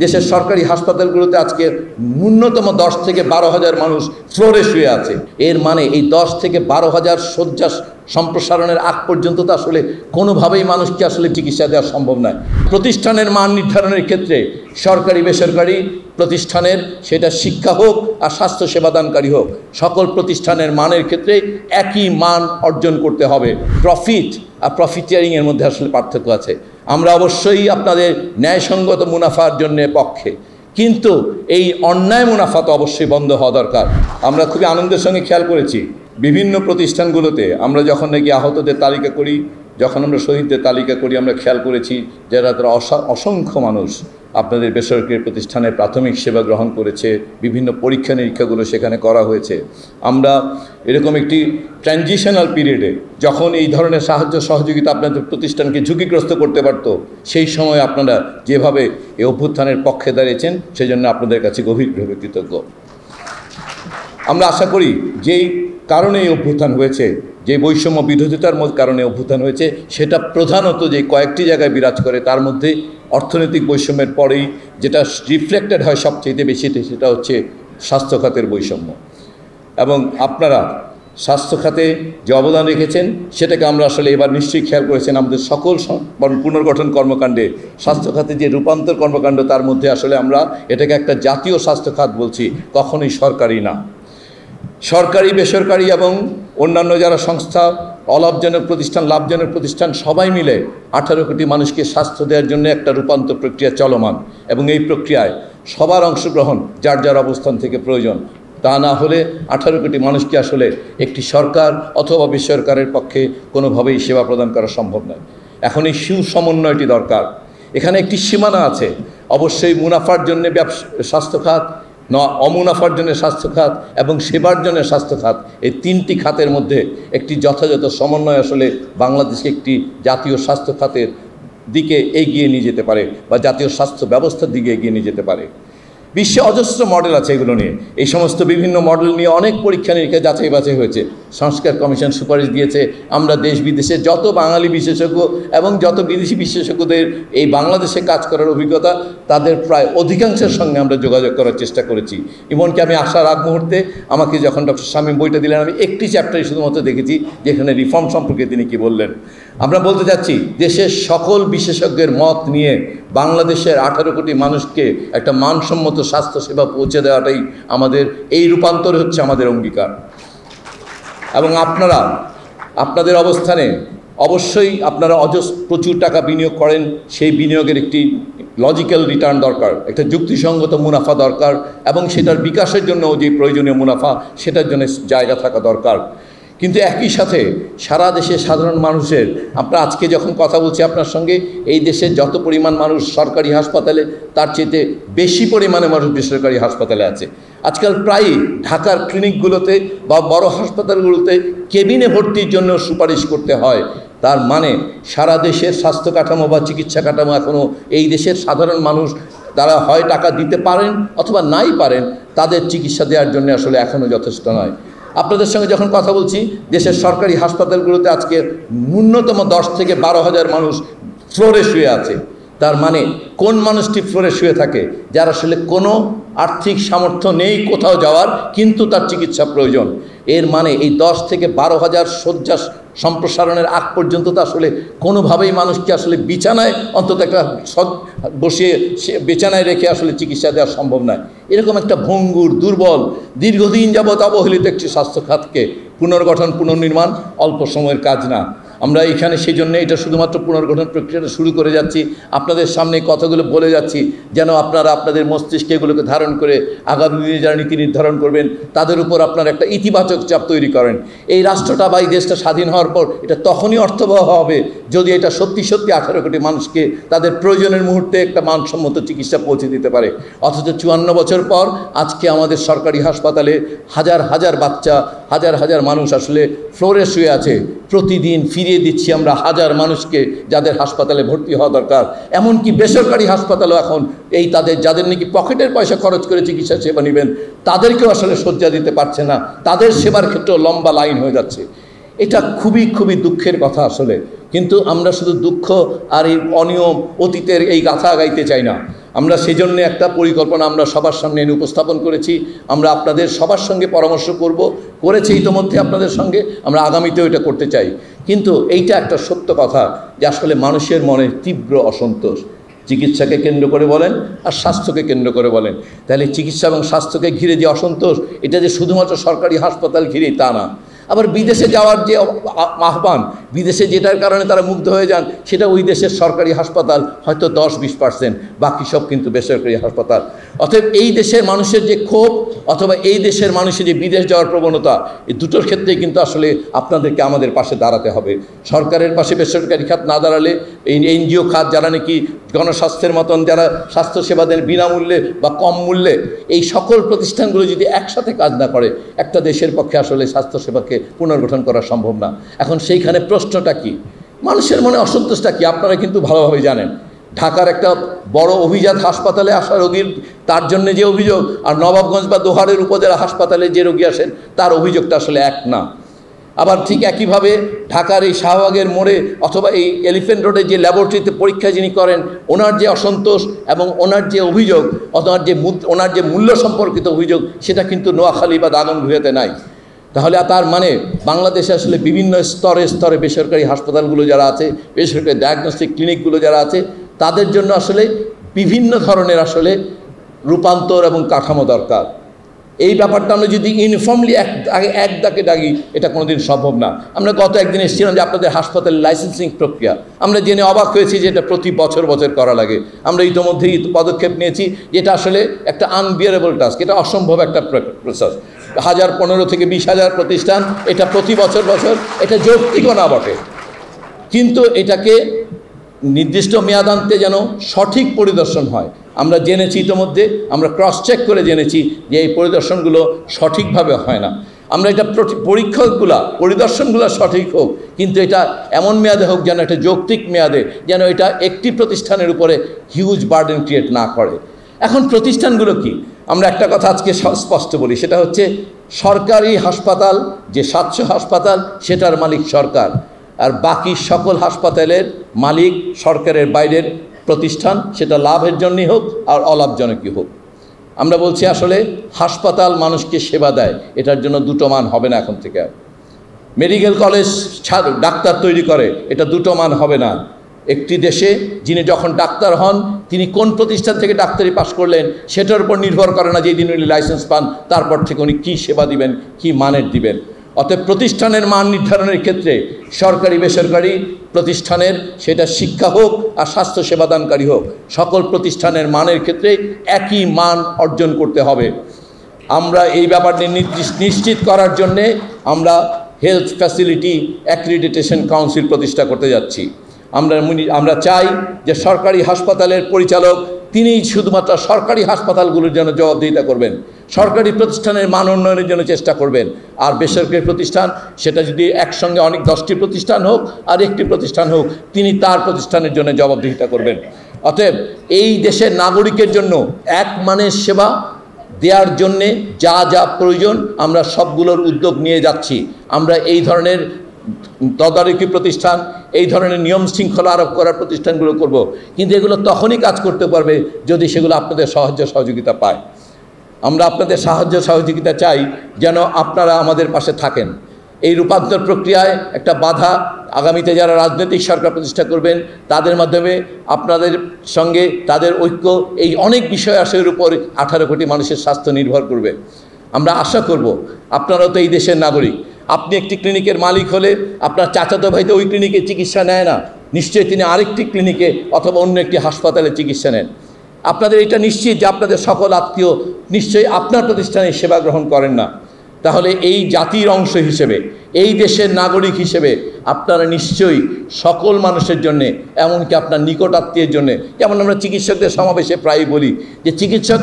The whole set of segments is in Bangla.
দেশের সরকারি হাসপাতালগুলোতে আজকে ন্যূনতম 10 থেকে 12,000 মানুষ ফ্লোরে শুয়ে আছে। এর মানে এই 10 থেকে 12,000 শয্যা সম্প্রসারণের আগ পর্যন্ত তো আসলে কোনোভাবেই মানুষকে আসলে চিকিৎসা দেওয়া সম্ভব নয়। প্রতিষ্ঠানের মান নির্ধারণের ক্ষেত্রে সরকারি বেসরকারি প্রতিষ্ঠানের, সেটা শিক্ষা হোক আর স্বাস্থ্য সেবাদানকারী হোক, সকল প্রতিষ্ঠানের মানের ক্ষেত্রে একই মান অর্জন করতে হবে। প্রফিট আর প্রফিটিয়ারিংয়ের মধ্যে আসলে পার্থক্য আছে। আমরা অবশ্যই আপনাদের ন্যায়সঙ্গত মুনাফার জন্য পক্ষে, কিন্তু এই অন্যায় মুনাফা তো অবশ্যই বন্ধ হওয়া দরকার। আমরা খুবই আনন্দের সঙ্গে খেয়াল করেছি বিভিন্ন প্রতিষ্ঠানগুলোতে আমরা যখন নাকি আহতদের তালিকা করি, যখন আমরা শহীদদের তালিকা করি, আমরা খেয়াল করেছি যারা তারা অসংখ্য মানুষ আপনাদের বেসরকারি প্রতিষ্ঠানে প্রাথমিক সেবা গ্রহণ করেছে, বিভিন্ন পরীক্ষা নিরীক্ষাগুলো সেখানে করা হয়েছে। আমরা এরকম একটি ট্রানজিশনাল পিরিয়ডে যখন এই ধরনের সাহায্য সহযোগিতা আপনাদের প্রতিষ্ঠানকে ঝুঁকিগ্রস্ত করতে পারত, সেই সময় আপনারা যেভাবে এই অভ্যুত্থানের পক্ষে দাঁড়িয়েছেন সেজন্য আপনাদের কাছে গভীরভাবে কৃতজ্ঞ। আমরা আশা করি যেই কারণে এই অভ্যুত্থান হয়েছে, যে বৈষম্য বিরোধিতার কারণে অভ্যুত্থান হয়েছে, সেটা প্রধানত যে কয়েকটি জায়গায় বিরাজ করে, তার মধ্যে অর্থনৈতিক বৈষম্যের পরেই যেটা রিফ্লেক্টেড হয় সবচেয়ে বেশি, সেটা হচ্ছে স্বাস্থ্য খাতের বৈষম্য। এবং আপনারা স্বাস্থ্য খাতে যে অবদান রেখেছেন সেটাকে আমরা আসলে এবার নিশ্চয়ই খেয়াল করেছেন। আমাদের সকল পুনর্গঠন কর্মকাণ্ডে স্বাস্থ্য খাতে যে রূপান্তর কর্মকাণ্ড, তার মধ্যে আসলে আমরা এটাকে একটা জাতীয় স্বাস্থ্য খাত বলছি, কখনোই সরকারি না। সরকারি বেসরকারি এবং অন্যান্য যারা সংস্থা, অলাভজনক প্রতিষ্ঠান, লাভজনক প্রতিষ্ঠান, সবাই মিলে 18 কোটি মানুষকে স্বাস্থ্য দেওয়ার জন্য একটা রূপান্তর প্রক্রিয়া চলমান, এবং এই প্রক্রিয়ায় সবার অংশগ্রহণ যার যার অবস্থান থেকে প্রয়োজন। তা না হলে 18 কোটি মানুষকে আসলে একটি সরকার অথবা বেসরকারের পক্ষে কোনোভাবেই সেবা প্রদান করা সম্ভব নয়। এখন এই সুসমন্বয়টি দরকার। এখানে একটি সীমানা আছে। অবশ্যই মুনাফার জন্য স্বাস্থ্য খাত, অমুনাফার জন্য স্বাস্থ্য খাত এবং সেবার জন্য স্বাস্থ্য খাত, এই 3টি খাতের মধ্যে একটি যথাযথ সমন্বয় আসলে বাংলাদেশকে একটি জাতীয় স্বাস্থ্য খাতের দিকে এগিয়ে নিয়ে যেতে পারে, বা জাতীয় স্বাস্থ্য ব্যবস্থার দিকে এগিয়ে নিয়ে যেতে পারে। বিশ্বে অজস্র মডেল আছে এগুলো নিয়ে। এই সমস্ত বিভিন্ন মডেল নিয়ে অনেক পরীক্ষা নিরীক্ষা যাচাই বাছাই হয়েছে। সংস্কার কমিশন সুপারিশ দিয়েছে। আমরা দেশ বিদেশে যত বাঙালি বিশেষজ্ঞ এবং যত বিদেশি বিশেষজ্ঞদের এই বাংলাদেশে কাজ করার অভিজ্ঞতা, তাদের প্রায় অধিকাংশের সঙ্গে আমরা যোগাযোগ করার চেষ্টা করেছি। এমনকি আমি আসার আগ মুহূর্তে আমাকে যখন ডক্টর শামীম বইটা দিলেন, আমি একটি চ্যাপ্টারই শুধুমাত্র দেখেছি যেখানে রিফর্ম সম্পর্কে তিনি কি বললেন। আমরা বলতে চাচ্ছি, দেশের সকল বিশেষজ্ঞের মত নিয়ে বাংলাদেশের 18 কোটি মানুষকে একটা মানসম্মত স্বাস্থ্যসেবা পৌঁছে দেওয়াটাই আমাদের, এই রূপান্তর হচ্ছে আমাদের অঙ্গীকার। এবং আপনারা আপনাদের অবস্থানে অবশ্যই আপনারা প্রচুর টাকা বিনিয়োগ করেন, সেই বিনিয়োগের একটি লজিক্যাল রিটার্ন দরকার, একটা যুক্তিসঙ্গত মুনাফা দরকার, এবং সেটার বিকাশের জন্য যে প্রয়োজনীয় মুনাফা, সেটার জন্য জায়গা থাকা দরকার। কিন্তু একই সাথে সারা দেশের সাধারণ মানুষের, আমরা আজকে যখন কথা বলছি আপনার সঙ্গে, এই দেশের যত পরিমাণ মানুষ সরকারি হাসপাতালে, তার চেয়ে বেশি পরিমাণে মানুষ বেসরকারি হাসপাতালে আছে। আজকাল প্রায়ই ঢাকার ক্লিনিকগুলোতে বা বড় হাসপাতালগুলোতে কেবিনে ভর্তির জন্য সুপারিশ করতে হয়। তার মানে সারা দেশের স্বাস্থ্য কাঠামো বা চিকিৎসা কাঠামো এখনও এই দেশের সাধারণ মানুষ, তারা হয় টাকা দিতে পারেন অথবা নাই পারেন, তাদের চিকিৎসা দেওয়ার জন্য আসলে এখনও যথেষ্ট নয়। আপনাদের সঙ্গে যখন কথা বলছি, দেশের সরকারি হাসপাতালগুলোতে আজকে ন্যূনতম 10 থেকে 12,000 মানুষ ফ্লোরে শুয়ে আছে। তার মানে কোন মানুষটি ফ্লোরে শুয়ে থাকে? যার আসলে কোনো আর্থিক সামর্থ্য নেই কোথাও যাওয়ার, কিন্তু তার চিকিৎসা প্রয়োজন। এর মানে এই 10 থেকে 12,000 শয্যা সম্প্রসারণের আগ পর্যন্ত তো আসলে কোনোভাবেই মানুষকে আসলে বিছানায়, অন্তত একটা বসিয়ে বিছানায় রেখে আসলে চিকিৎসা দেওয়া সম্ভব নয়। এরকম একটা ভঙ্গুর, দুর্বল, দীর্ঘদিন যাবৎ অবহেলিত একটি স্বাস্থ্য খাতকে পুনর্গঠন, পুনর্নির্মাণ অল্প সময়ের কাজ না। আমরা এখানে সেই জন্য এটা শুধুমাত্র পুনর্গঠন প্রক্রিয়াটা শুরু করে যাচ্ছি, আপনাদের সামনে কথাগুলো বলে যাচ্ছি, যেন আপনারা আপনাদের মস্তিষ্কে এগুলোকে ধারণ করে আগামী দিনে যারা নীতি নির্ধারণ করবেন, তাদের উপর আপনারা একটা ইতিবাচক চাপ তৈরি করেন। এই রাষ্ট্রটা বা এই দেশটা স্বাধীন হওয়ার পর এটা তখনই অর্থবহ হবে যদি এটা সত্যি সত্যি 18 কোটি মানুষকে তাদের প্রয়োজনের মুহূর্তে একটা মানসম্মত চিকিৎসা পৌঁছে দিতে পারে। অথচ 54 বছর পর আজকে আমাদের সরকারি হাসপাতালে হাজার হাজার বাচ্চা, হাজার হাজার মানুষ আসলে ফ্লোরে শুয়ে আছে। প্রতিদিন ফিরিয়ে দিচ্ছি আমরা হাজার মানুষকে যাদের হাসপাতালে ভর্তি হওয়া দরকার। এমনকি বেসরকারি হাসপাতালও এখন এই যাদের নাকি পকেটের পয়সা খরচ করে চিকিৎসা সেবা নেবেন, তাদেরকেও আসলে শয্যা দিতে পারছে না। তাদের সেবার ক্ষেত্রেও লম্বা লাইন হয়ে যাচ্ছে। এটা খুবই খুবই দুঃখের কথা আসলে। কিন্তু আমরা শুধু দুঃখ আর এই অনিয়ম, অতীতের এই গাথা গাইতে চাই না। আমরা সেই জন্য একটা পরিকল্পনা আমরা সবার সামনে এনে উপস্থাপন করেছি। আমরা আপনাদের সবার সঙ্গে পরামর্শ করেছি ইতোমধ্যে আপনাদের সঙ্গে, আমরা আগামীতেও এটা করতে চাই। কিন্তু এইটা একটা সত্য কথা যে আসলে মানুষের মনে তীব্র অসন্তোষ, চিকিৎসাকে কেন্দ্র করে বলেন আর স্বাস্থ্যকে কেন্দ্র করে বলেন। তাহলে চিকিৎসা এবং স্বাস্থ্যকে ঘিরে যে অসন্তোষ, এটা যে শুধুমাত্র সরকারি হাসপাতাল ঘিরেই তা না। আবার বিদেশে যাওয়ার যে আহ্বান, বিদেশে যেটার কারণে তারা মুগ্ধ হয়ে যান, সেটা ওই দেশের সরকারি হাসপাতাল হয়তো 10-20%, বাকি সব কিন্তু বেসরকারি হাসপাতাল। অতএব এই দেশের মানুষের যে ক্ষোভ অথবা এই দেশের মানুষের যে বিদেশ যাওয়ার প্রবণতা, এই দুটোর ক্ষেত্রেই কিন্তু আসলে আপনাদেরকে আমাদের পাশে দাঁড়াতে হবে। সরকারের পাশে বেসরকারি খাত না দাঁড়ালে, এই এনজিও খাত যারা নাকি গণস্বাস্থ্যের মতন যারা স্বাস্থ্যসেবা দেন বিনামূল্যে বা কম মূল্যে, এই সকল প্রতিষ্ঠানগুলো যদি একসাথে কাজ না করে, একটা দেশের পক্ষে আসলে স্বাস্থ্যসেবাকে পুনর্গঠন করা সম্ভব না। এখন সেইখানে প্রশ্নটা কি, মানুষের মনে অসন্তোষটা কি, আপনারা কিন্তু ভালোভাবে জানেন। ঢাকার একটা বড় অভিজাত হাসপাতালে আসা রোগীর তার জন্য যে অভিযোগ, আর নবাবগঞ্জ বা দোহারের উপজেলা হাসপাতালে যে রোগী আসেন তার অভিযোগটা আসলে এক না। আবার ঠিক একইভাবে ঢাকার এই শাহবাগের মোড়ে অথবা এই এলিফ্যান্ট রোডে যে ল্যাবরেটরিতে পরীক্ষা যিনি করেন, ওনার যে অসন্তোষ এবং ওনার যে অভিযোগ, ওনার যে মূল্য সম্পর্কিত অভিযোগ, সেটা কিন্তু নোয়াখালী বা দাগনভূঞাতে নাই। তাহলে তার মানে বাংলাদেশে আসলে বিভিন্ন স্তরে স্তরে বেসরকারি হাসপাতালগুলো যারা আছে, বেসরকারি ডায়াগনস্টিক ক্লিনিকগুলো যারা আছে, তাদের জন্য আসলে বিভিন্ন ধরনের আসলে রূপান্তর এবং কাঠামো দরকার। এই ব্যাপারটা আমরা যদি ইউনিফর্মলি এক দাগে ডাকি, এটা কোনোদিন সম্ভব না। আমরা গত একদিন এসেছিলাম যে আপনাদের হাসপাতালের লাইসেন্সিং প্রক্রিয়া, আমরা জেনে অবাক হয়েছি যে এটা প্রতি বছর করা লাগে। আমরা ইতিমধ্যেই পদক্ষেপ নিয়েছি, যেটা আসলে একটা আনবিয়ারেবল টাস্ক, এটা অসম্ভব একটা প্রসেস। 15,000 থেকে 20,000 প্রতিষ্ঠান, এটা প্রতি বছর এটা যৌক্তিকও না বটে, কিন্তু এটাকে নির্দিষ্ট মেয়াদান্তে যেন সঠিক পরিদর্শন হয়। আমরা জেনেছি ইতিমধ্যে, আমরা ক্রস চেক করে জেনেছি যে এই পরিদর্শনগুলো সঠিকভাবে হয় না। আমরা এটা পরিদর্শনগুলো সঠিক হোক, কিন্তু এটা এমন মেয়াদে হোক যেন একটা যৌক্তিক মেয়াদে, যেন এটা একটি প্রতিষ্ঠানের উপরে হিউজ বার্ডেন ক্রিয়েট না করে। এখন প্রতিষ্ঠানগুলো কি, আমরা একটা কথা আজকে স্পষ্ট বলি, সেটা হচ্ছে সরকারি হাসপাতাল যে 700 হাসপাতাল, সেটার মালিক সরকার, আর বাকি সকল হাসপাতালের মালিক সরকারের বাইরের প্রতিষ্ঠান, সেটা লাভের জন্যই হোক আর অলাভজনকই হোক। আমরা বলছি আসলে হাসপাতাল মানুষকে সেবা দেয়, এটার জন্য দুটো মান হবে না। এখন থেকে মেডিকেল কলেজ ডাক্তার তৈরি করে, এটা দুটো মান হবে না। একটি দেশে যিনি যখন ডাক্তার হন, তিনি কোন প্রতিষ্ঠান থেকে ডাক্তারি পাশ করলেন সেটার উপর নির্ভর করে না যেই দিন উনি লাইসেন্স পান তারপর থেকে উনি কী সেবা দিবেন, কী মানের দিবেন। অতএব প্রতিষ্ঠানের মান নির্ধারণের ক্ষেত্রে সরকারি বেসরকারি প্রতিষ্ঠানের, সেটা শিক্ষা হোক আর স্বাস্থ্য সেবাদানকারী হোক, সকল প্রতিষ্ঠানের মানের ক্ষেত্রে একই মান অর্জন করতে হবে। আমরা এই ব্যাপারটি নিশ্চিত করার জন্যে আমরা হেলথ ফ্যাসিলিটি অ্যাক্রিডিটেশন কাউন্সিল প্রতিষ্ঠা করতে যাচ্ছি। আমরা চাই যে সরকারি হাসপাতালের পরিচালক তিনি শুধুমাত্র সরকারি হাসপাতালগুলোর জন্য জবাবদিহিতা করবেন, সরকারি প্রতিষ্ঠানের মান উন্নয়নের জন্য চেষ্টা করবেন। আর বেসরকারি প্রতিষ্ঠান, সেটা যদি একসঙ্গে 10টি প্রতিষ্ঠান হোক আর একটি প্রতিষ্ঠান হোক, তিনি তার প্রতিষ্ঠানের জন্য জবাবদিহিতা করবেন। অতএব এই দেশের নাগরিকের জন্য এক মানের সেবা দেওয়ার জন্যে যা যা প্রয়োজন আমরা সবগুলোর উদ্যোগ নিয়ে যাচ্ছি। আমরা এই ধরনের তদারকি প্রতিষ্ঠান, এই ধরনের নিয়ম শৃঙ্খলা আরোপ করার প্রতিষ্ঠানগুলো করব, কিন্তু এগুলো তখনই কাজ করতে পারবে যদি সেগুলো আপনাদের সাহায্য সহযোগিতা পায়। আমরা আপনাদের সাহায্য সহযোগিতা চাই যেন আপনারা আমাদের পাশে থাকেন। এই রূপান্তর প্রক্রিয়ায় একটা বাধা আগামীতে যারা রাজনৈতিক সরকার প্রতিষ্ঠা করবেন তাদের মাধ্যমে আপনাদের সঙ্গে তাদের ঐক্য, এই অনেক বিষয় আশয়ের উপর 18 কোটি মানুষের স্বাস্থ্য নির্ভর করবে। আমরা আশা করব আপনারাও তো এই দেশের নাগরিক। আপনি একটি ক্লিনিকের মালিক হলে আপনার চাচাতো ভাই তো ওই ক্লিনিকে চিকিৎসা নেয় না, নিশ্চয়ই তিনি আরেকটি ক্লিনিকে অথবা অন্য একটি হাসপাতালে চিকিৎসা নেন। আপনাদের এটা নিশ্চিত যে আপনাদের সকল আত্মীয় নিশ্চয়ই আপনার প্রতিষ্ঠানে সেবা গ্রহণ করেন না। তাহলে এই জাতির অংশ হিসেবে, এই দেশের নাগরিক হিসেবে আপনারা নিশ্চয়ই সকল মানুষের জন্যে, এমনকি আপনার নিকট আত্মীয়ের জন্যে, যেমন আমরা চিকিৎসকদের সমাবেশে প্রায়ই বলি যে চিকিৎসক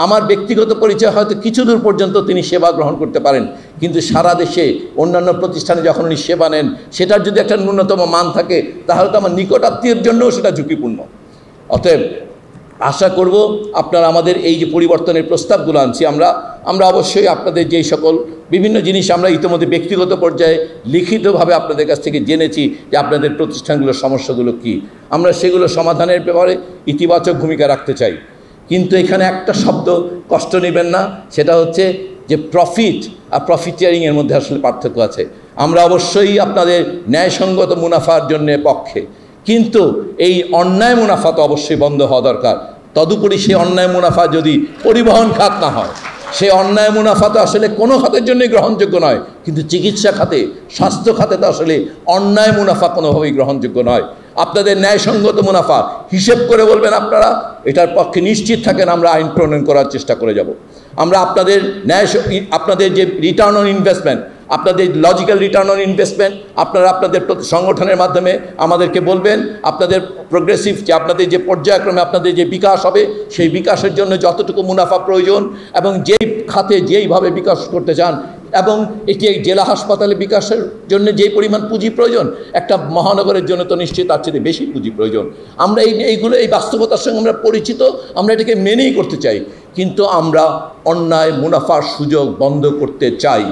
আমার ব্যক্তিগত পরিচয় হয়তো কিছু দূর পর্যন্ত তিনি সেবা গ্রহণ করতে পারেন, কিন্তু সারা দেশে অন্যান্য প্রতিষ্ঠানে যখন উনি সেবা নেন সেটার যদি একটা ন্যূনতম মান থাকে তাহলে তো আমার নিকট আত্মীয়ের জন্যও সেটা ঝুঁকিপূর্ণ। অতএব আশা করব আপনারা আমাদের এই যে পরিবর্তনের প্রস্তাবগুলো আনছি আমরা অবশ্যই আপনাদের যেই সকল বিভিন্ন জিনিস আমরা ইতিমধ্যে ব্যক্তিগত পর্যায়ে লিখিতভাবে আপনাদের কাছ থেকে জেনেছি যে আপনাদের প্রতিষ্ঠানগুলোর সমস্যাগুলো কী, আমরা সেগুলো সমাধানের ব্যাপারে ইতিবাচক ভূমিকা রাখতে চাই। কিন্তু এখানে একটা শব্দ কষ্ট নেবেন না, সেটা হচ্ছে যে প্রফিট আর প্রফিটিয়ারিংয়ের মধ্যে আসলে পার্থক্য আছে। আমরা অবশ্যই আপনাদের ন্যায়সঙ্গত মুনাফার জন্য পক্ষে, কিন্তু এই অন্যায় মুনাফা তো অবশ্যই বন্ধ হওয়া দরকার। তদুপরি সেই অন্যায় মুনাফা যদি পরিবহন খাত না হয়, সেই অন্যায় মুনাফা তো আসলে কোনো খাতের জন্যই গ্রহণযোগ্য নয়, কিন্তু চিকিৎসা খাতে, স্বাস্থ্য খাতে তো আসলে অন্যায় মুনাফা কোনোভাবেই গ্রহণযোগ্য নয়। আপনাদের ন্যায়সঙ্গত মুনাফা হিসেব করে বলবেন আপনারা, এটার পক্ষে নিশ্চিত থাকেন আমরা আইন প্রণয়ন করার চেষ্টা করে যাব। আমরা আপনাদের যে রিটার্ন অন ইনভেস্টমেন্ট, আপনাদের লজিক্যাল রিটার্ন অন ইনভেস্টমেন্ট আপনারা আপনাদের সংগঠনের মাধ্যমে আমাদেরকে বলবেন। আপনাদের প্রোগ্রেসিভ যে আপনাদের যে পর্যায়ক্রমে আপনাদের যে বিকাশ হবে, সেই বিকাশের জন্য যতটুকু মুনাফা প্রয়োজন এবং যেই খাতে যেইভাবে বিকাশ করতে চান, এবং এটি জেলা হাসপাতালে বিকাশের জন্য যেই পরিমাণ পুঁজি প্রয়োজন, একটা মহানগরের জন্য তো নিশ্চিত তার চেয়ে বেশি পুঁজি প্রয়োজন। আমরা এই বাস্তবতার সঙ্গে আমরা পরিচিত, আমরা এটাকে মেনেই করতে চাই, কিন্তু আমরা অন্যায় মুনাফার সুযোগ বন্ধ করতে চাই।